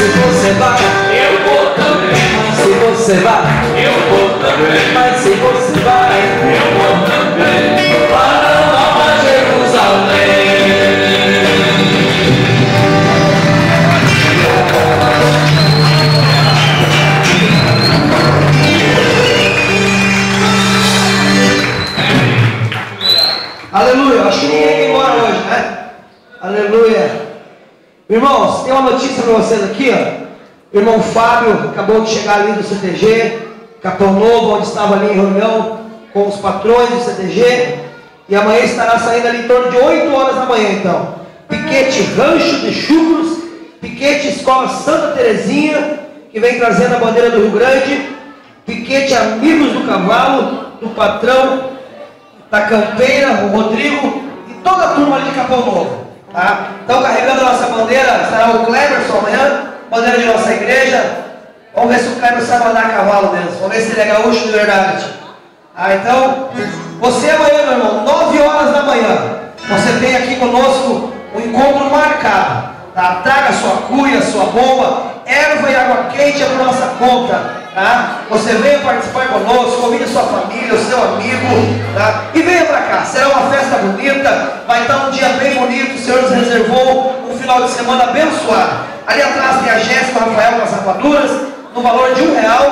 você vai, eu vou também. se você vai, Eu vou também. mas se você vai, Eu vou também. Para Nova Jerusalém. aleluia. Acho que ninguém quer ir embora hoje, né? Aleluia. Irmãos, tem uma notícia para vocês aqui, ó. O irmão Fábio acabou de chegar ali do CTG, Capão Novo, onde estava ali em reunião com os patrões do CTG. E amanhã estará saindo ali em torno de 8 horas da manhã, então. Piquete Rancho de Chucros, piquete Escola Santa Terezinha, que vem trazendo a bandeira do Rio Grande, piquete Amigos do Cavalo, do patrão da Campeira, o Rodrigo, e toda a turma ali de Capão Novo. Tá? Então, carregando a nossa bandeira, estará o Cleberson amanhã, bandeira de nossa igreja. Vamos ver se o Cleberson sabe andar a cavalo mesmo. Vamos ver se ele é gaúcho de verdade. Então, você amanhã, meu irmão, 9 horas da manhã, você tem aqui conosco um encontro marcado. Tá? Traga sua cuia, sua bomba, erva e água quente é por nossa conta. Tá? Você venha participar conosco, convide sua família, o seu amigo, tá? E venha para cá, será uma festa bonita, vai estar um dia bem bonito, o Senhor nos reservou um final de semana abençoado. Ali atrás tem a Jéssica, o Rafael com as rapaduras, no valor de R$1,